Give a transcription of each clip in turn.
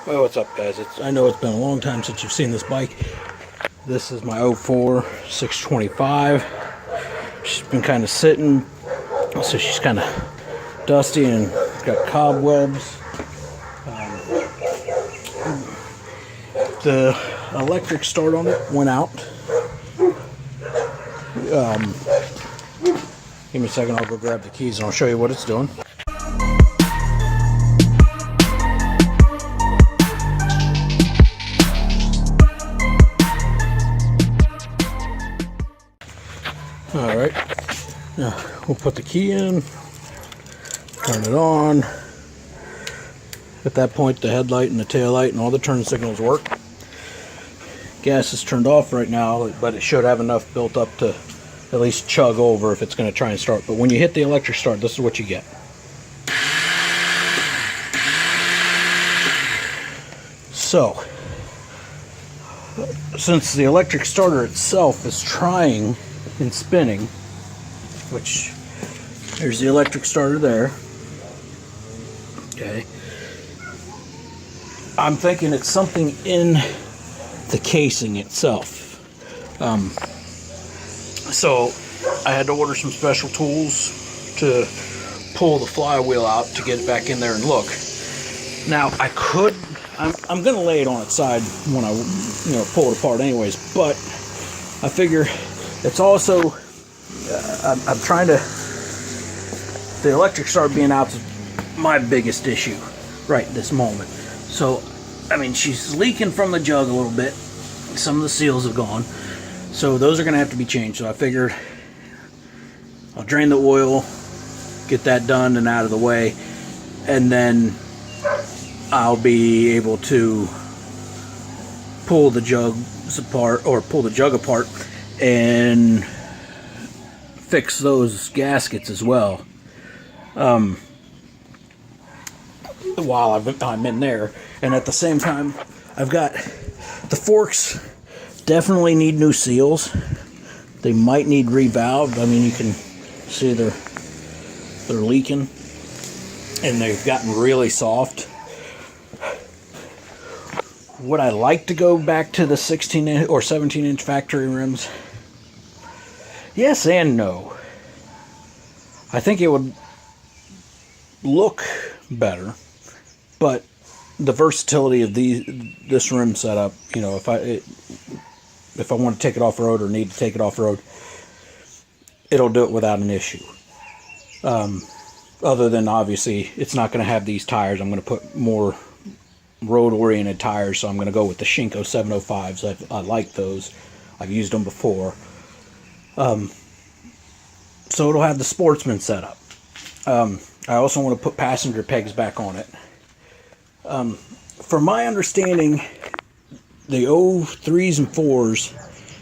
Well, what's up, guys? I know it's been a long time since you've seen this bike. This is my 04 625. She's been kind of sitting, so she's kind of dusty and got cobwebs. The electric start on it went out. Give me a second, I'll go grab the keys and I'll show you what it's doing. Alright, now we'll put the key in, turn it on. At that point, the headlight and the tail light and all the turn signals work. Gas is turned off right now, but it should have enough built up to at least chug over if it's going to try and start. But when you hit the electric start, this is what you get. So, since the electric starter itself is trying and spinning, which there's the electric starter there, okay, I'm thinking it's something in the casing itself. So I had to order some special tools to pull the flywheel out to get it back in there and look. Now I'm gonna lay it on its side when I pull it apart anyways, but I figure it's also I'm trying to, the electric start being out is my biggest issue right this moment. So I mean, she's leaking from the jug a little bit. Some of the seals have gone, so those are gonna have to be changed. So I figured I'll drain the oil, get that done and out of the way, and then I'll be able to pull the jugs apart, or pull the jug apart and fix those gaskets as well while I'm in there. And at the same time, I've got the forks definitely need new seals. They might need revalved. I mean, you can see they're leaking and they've gotten really soft. Would I like to go back to the 16-inch or 17-inch factory rims? Yes and no. I think it would look better, but the versatility of this rim setup, if I want to take it off road or need to take it off road, it'll do it without an issue. Other than obviously it's not going to have these tires. I'm going to put more road-oriented tires, so I'm going to go with the Shinko 705s. I like those. I've used them before. So it'll have the Sportsman setup. I also want to put passenger pegs back on it. From my understanding, the 03s and 4s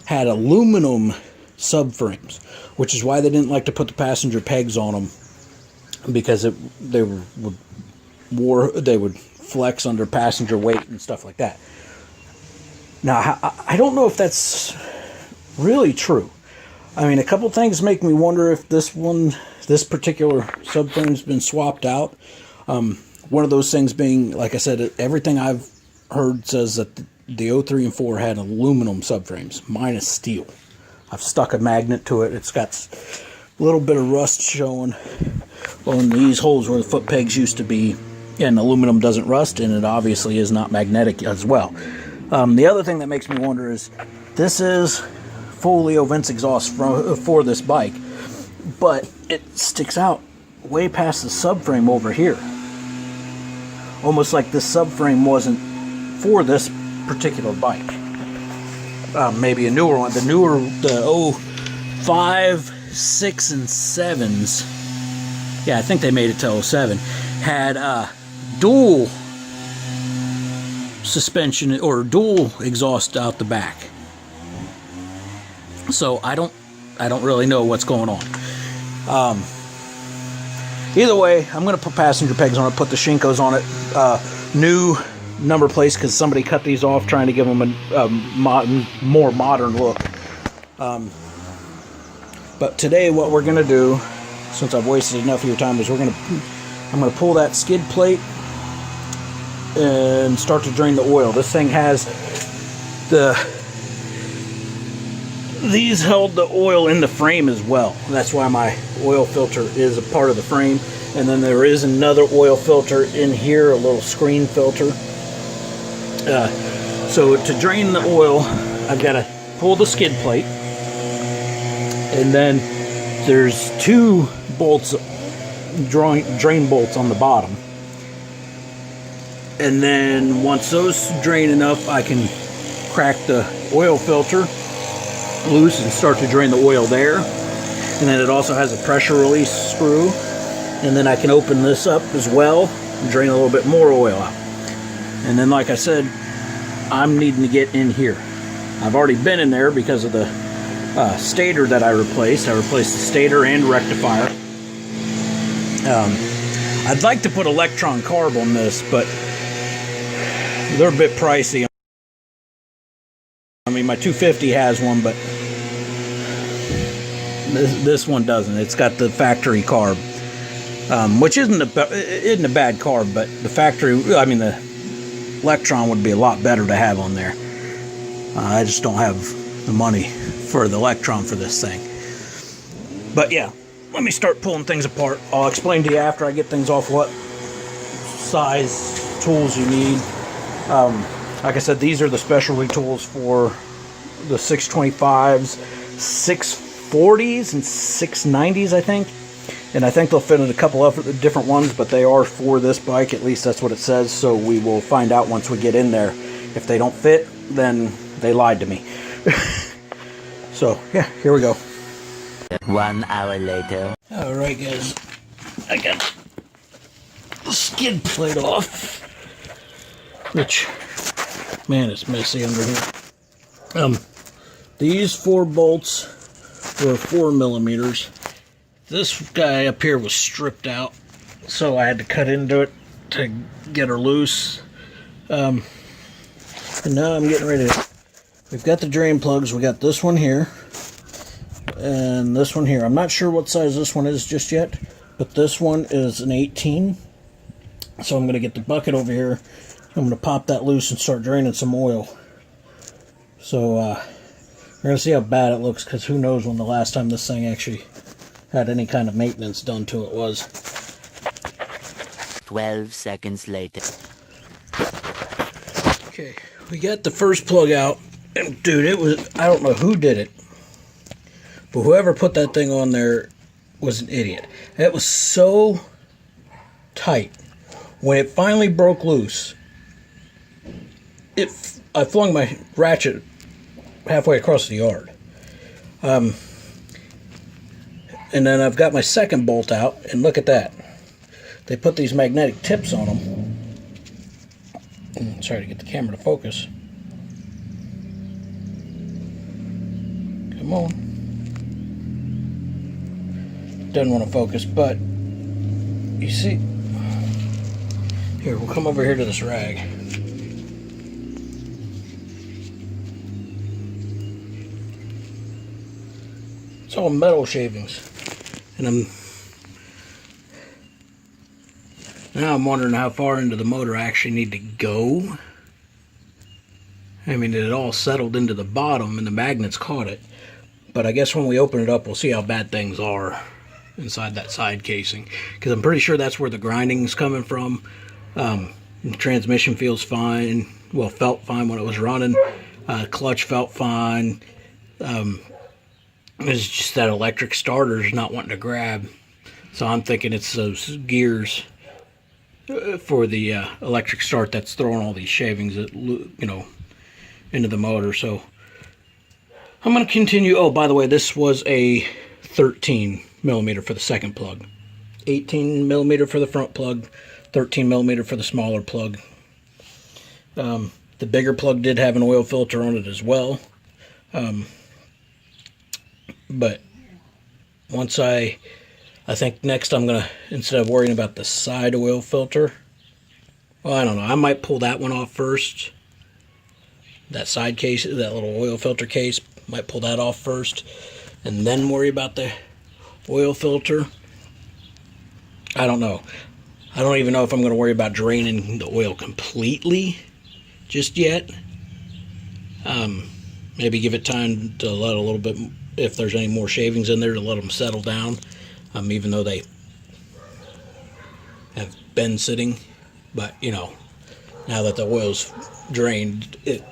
had aluminum subframes, which is why they didn't like to put the passenger pegs on them, because they would flex under passenger weight and stuff like that. Now, I don't know if that's really true. I mean, a couple things make me wonder if this particular subframe's been swapped out. One of those things being, like I said, everything I've heard says that the 03 and 4 had aluminum subframes. Mine is steel. I've stuck a magnet to it. It's got a little bit of rust showing on these holes where the foot pegs used to be, and aluminum doesn't rust, and it obviously is not magnetic as well. The other thing that makes me wonder is, this is full Leo vents exhaust for this bike, but it sticks out way past the subframe over here. Almost like this subframe wasn't for this particular bike. Maybe a newer one. The 05, 6, and 7s, yeah, I think they made it to 07, had dual suspension or dual exhaust out the back. So I don't really know what's going on. Either way, I'm going to put passenger pegs on it, put the Shinkos on it, new number plates, because somebody cut these off trying to give them a more modern look. But today what we're going to do, since I've wasted enough of your time, is I'm going to pull that skid plate and start to drain the oil. This thing has these held the oil in the frame as well. That's why my oil filter is a part of the frame. And then there is another oil filter in here, a little screen filter. So to drain the oil, I've got to pull the skid plate. And then there's 2 bolts, drain bolts on the bottom. And then once those drain enough, I can crack the oil filter loose and start to drain the oil there. And then it also has a pressure release screw. And then I can open this up as well and drain a little bit more oil out. And then, like I said, I'm needing to get in here. I've already been in there because of the stator that I replaced. I replaced the stator and rectifier. I'd like to put electron carb on this, but they're a bit pricey. I mean, my 250 has one, but this one doesn't. It's got the factory carb, which isn't a bad carb, but the factory, I mean, the electron would be a lot better to have on there. I just don't have the money for the electron for this thing. But yeah, let me start pulling things apart. I'll explain to you after I get things off what size tools you need. Like I said, these are the specialty tools for the 625s, 640s, and 690s, I think. And I think they'll fit in a couple of different ones, but they are for this bike. At least that's what it says. So we will find out once we get in there. If they don't fit, then they lied to me. So, yeah, here we go. 1 hour later. Alright, guys. I got the skid plate off. Which, man, it's messy under here. These 4 bolts were 4 millimeters. This guy up here was stripped out, so I had to cut into it to get her loose. And now I'm getting ready to... We've got the drain plugs. We got this one here and this one here. I'm not sure what size this one is just yet, but this one is an 18. So I'm going to get the bucket over here. I'm going to pop that loose and start draining some oil. So we're going to see how bad it looks, because who knows when the last time this thing actually had any kind of maintenance done to it was. 12 seconds later. Okay, we got the first plug out, and dude, it was, I don't know who did it, but whoever put that thing on there was an idiot. It was so tight. When it finally broke loose, I flung my ratchet halfway across the yard. And then I've got my second bolt out, and look at that. They put these magnetic tips on them. Sorry to get the camera to focus. Come on. Doesn't want to focus, but you see. Here, we'll come over here to this rag. It's all metal shavings. And now I'm wondering how far into the motor I actually need to go. I mean, it all settled into the bottom and the magnets caught it. But I guess when we open it up, we'll see how bad things are inside that side casing. Because I'm pretty sure that's where the grinding's coming from. The transmission feels fine. Well, felt fine when it was running. Clutch felt fine. It's just that electric starter's not wanting to grab. So I'm thinking it's those gears for the electric start that's throwing all these shavings, into the motor. So I'm going to continue. Oh, by the way, this was a 13 millimeter for the second plug, 18 millimeter for the front plug, 13 millimeter for the smaller plug. The bigger plug did have an oil filter on it as well. But once I think next I'm going to, instead of worrying about the side oil filter, well, I don't know, I might pull that one off first. That side case, that little oil filter case, might pull that off first, and then worry about the oil filter. I don't know. I don't even know if I'm going to worry about draining the oil completely just yet. Maybe give it time to let a little bit, if there's any more shavings in there, to let them settle down, even though they have been sitting. But, you know, now that the oil's drained, it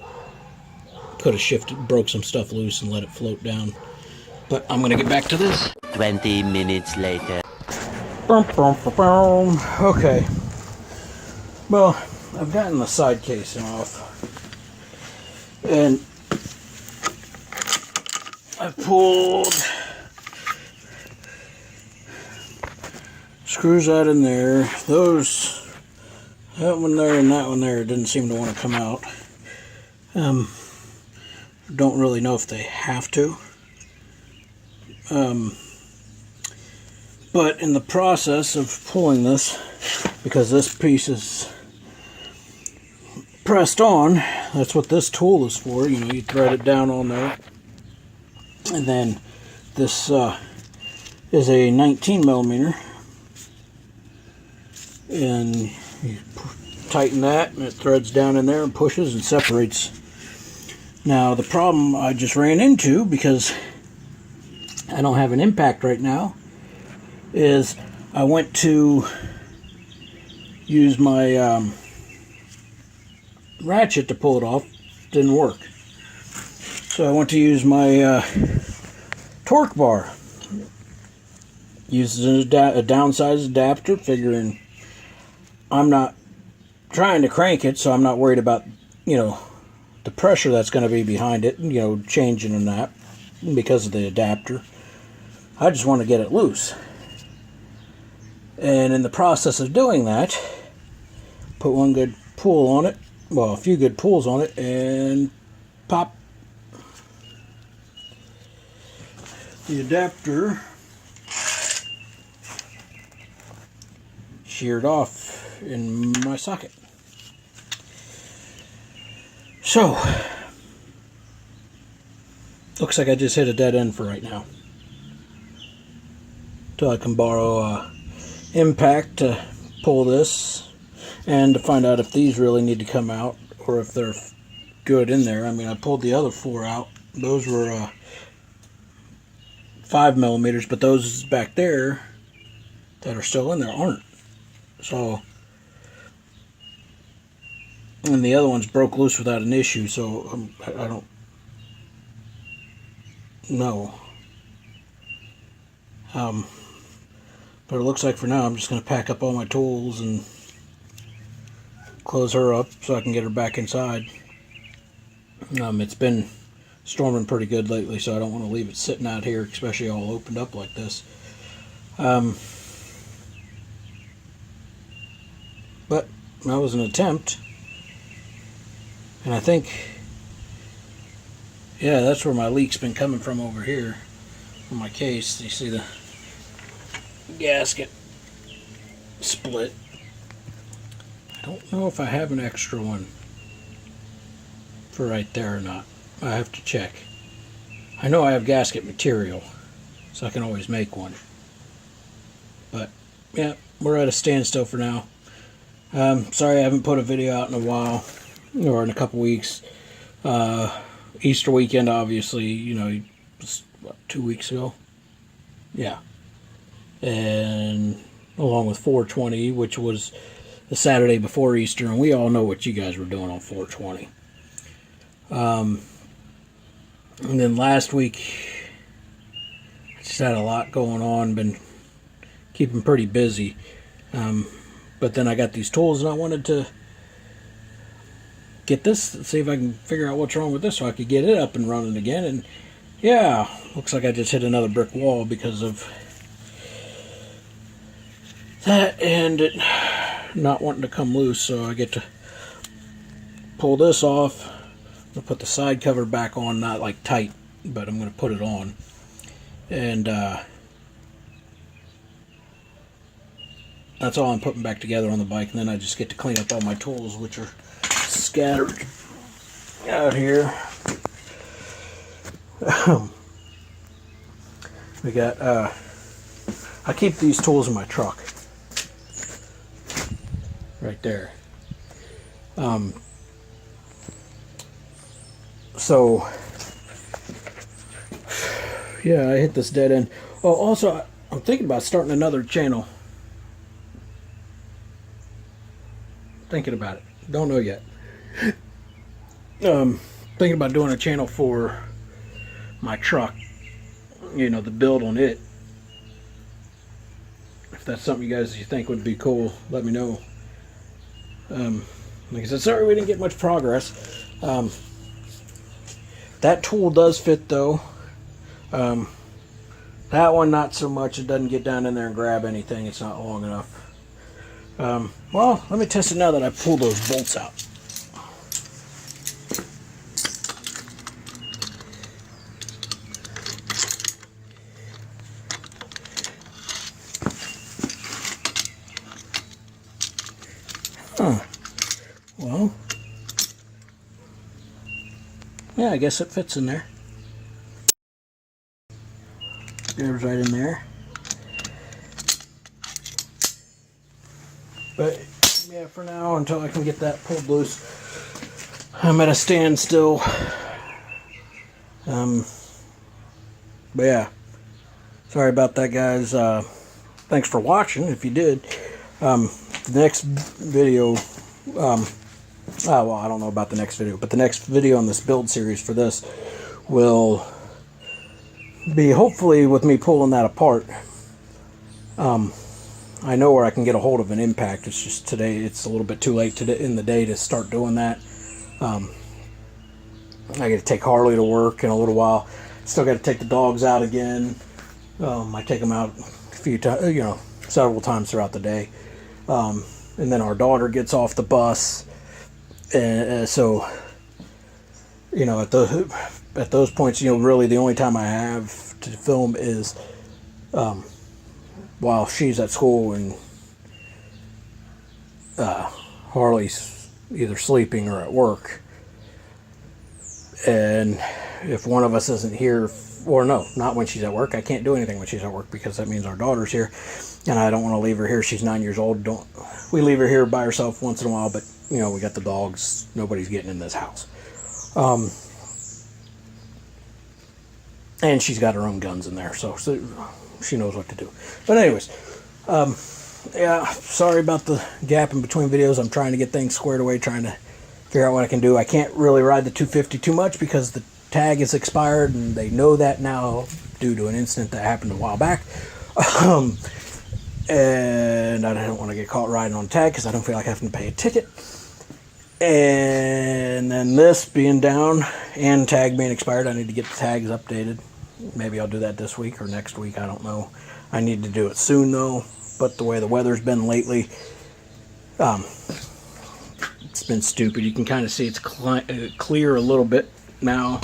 could have broke some stuff loose and let it float down. But I'm going to get back to this. 20 minutes later. Okay. Well, I've gotten the side casing off. And I pulled screws out in there. That one there and that one there didn't seem to want to come out. Don't really know if they have to. But in the process of pulling this, because this piece is pressed on, that's what this tool is for. You know, you thread it down on there. And then this is a 19 millimeter. And you tighten that and it threads down in there and pushes and separates. Now the problem I just ran into, because I don't have an impact right now, is I went to use my ratchet to pull it off. Didn't work. So I went to use my torque bar. Used a downsized adapter, figuring I'm not trying to crank it, so I'm not worried about, you know, the pressure that's going to be behind it, you know, changing in that because of the adapter. I just want to get it loose. And in the process of doing that, put one good pull on it, well, a few good pulls on it, and pop. The adapter sheared off in my socket. So, looks like I just hit a dead end for right now. Till I can borrow impact to pull this, and to find out if these really need to come out or if they're good in there. I mean, I pulled the other four out. Those were 5 millimeters, but those back there that are still in there aren't. So, and the other ones broke loose without an issue, so I don't know. But it looks like for now I'm just going to pack up all my tools and close her up so I can get her back inside. It's been storming pretty good lately, so I don't want to leave it sitting out here, especially all opened up like this. But that was an attempt. And I think, yeah, that's where my leak's been coming from, over here from my case. You see the gasket split. I don't know if I have an extra one for right there or not. I have to check. I know I have gasket material, so I can always make one. But yeah, we're at a standstill for now. Sorry I haven't put a video out in a while, or in a couple weeks. Easter weekend, obviously, you know, what, 2 weeks ago? Yeah. And along with 420, which was the Saturday before Easter, and we all know what you guys were doing on 420. And then last week, I just had a lot going on, been keeping pretty busy. But then I got these tools, and I wanted to get this, see if I can figure out what's wrong with this so I could get it up and running again. And yeah, looks like I just hit another brick wall because of that and it not wanting to come loose. So I get to pull this off. I'm going to put the side cover back on, not like tight, but I'm going to put it on. And that's all I'm putting back together on the bike. And then I just get to clean up all my tools, which are scattered out here. We got, I keep these tools in my truck. right there. So yeah, I hit this dead end. Oh, also, I'm thinking about starting another channel. Thinking about it. Don't know yet. Thinking about doing a channel for my truck. You know, the build on it. If that's something you think would be cool, let me know. Like I said, sorry we didn't get much progress. That tool does fit though. That one not so much. It doesn't get down in there and grab anything. It's not long enough. Well, let me test it now that I pulled those bolts out. Well, yeah, I guess it fits in there. There's right in there. But yeah, for now, until I can get that pulled loose, I'm at a standstill. But yeah, sorry about that, guys. Thanks for watching. If you did, the next video. Well, I don't know about the next video, but the next video on this build series for this will be hopefully with me pulling that apart. I know where I can get a hold of an impact. It's just today it's a little bit too late in the day to start doing that. I got to take Harley to work in a little while. Still got to take the dogs out again. I take them out a few times, several times throughout the day. And then our daughter gets off the bus. So, at those points, really the only time I have to film is while she's at school and Harley's either sleeping or at work. And if one of us isn't here, or no, not when she's at work. I can't do anything when she's at work because that means our daughter's here, and I don't want to leave her here. She's 9 years old. We leave her here by herself once in a while, but we got the dogs. Nobody's getting in this house. And she's got her own guns in there, so she knows what to do. But anyways, yeah, sorry about the gap in between videos. I'm trying to get things squared away, trying to figure out what I can do. I can't really ride the 250 too much because the tag is expired, and they know that now due to an incident that happened a while back. And I don't want to get caught riding on tag because I don't feel like having to pay a ticket. And then this being down and tag being expired, I need to get the tags updated. Maybe I'll do that this week or next week. I don't know. I need to do it soon though. But the way the weather's been lately, it's been stupid. You can kind of see it's clear a little bit now.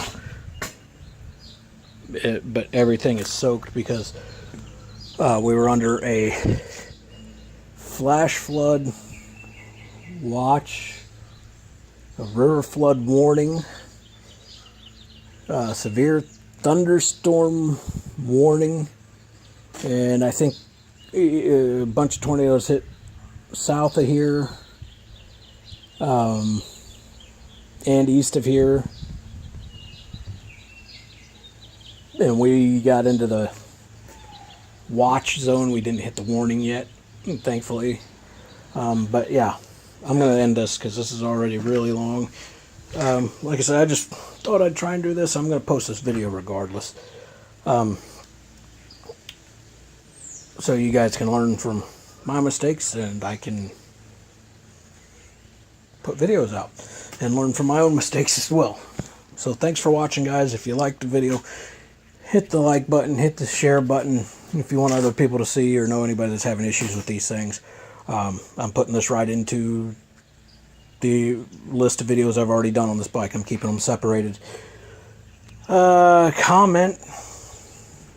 But everything is soaked because we were under a flash flood watch, a river flood warning, severe thunderstorm warning, and I think a bunch of tornadoes hit south of here and east of here, and we got into the watch zone. We didn't hit the warning yet, thankfully. But yeah, I'm going to end this because this is already really long. Like I said, I just thought I'd try and do this. I'm going to post this video regardless. So you guys can learn from my mistakes, and I can put videos out and learn from my own mistakes as well. So thanks for watching, guys. If you liked the video, hit the like button, hit the share button if you want other people to see or know anybody that's having issues with these things. I'm putting this right into the list of videos I've already done on this bike. I'm keeping them separated. Comment.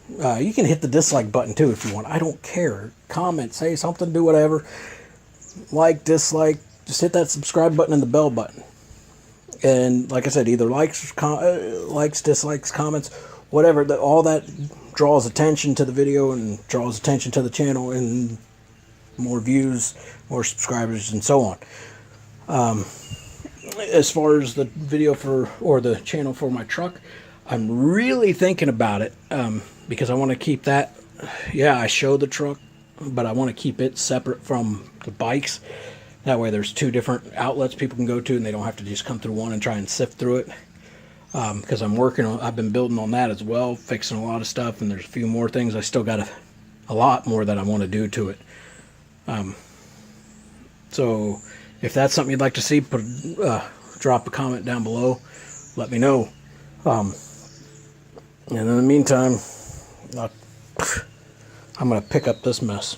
You can hit the dislike button too if you want. I don't care. Comment, say something, do whatever. Like, dislike, just hit that subscribe button and the bell button. And like I said, either likes, dislikes, comments, whatever. All that draws attention to the video and draws attention to the channel, and more views, more subscribers, and so on. As far as the video or the channel for my truck, I'm really thinking about it, because I want to keep that. Yeah, I show the truck, but I want to keep it separate from the bikes. That way there's two different outlets people can go to, and they don't have to just come through one and try and sift through it. Because I've been building on that as well, fixing a lot of stuff, and there's a few more things. I still got a lot more that I want to do to it. So if that's something you'd like to see, drop a comment down below. Let me know. And in the meantime, I'm going to pick up this mess.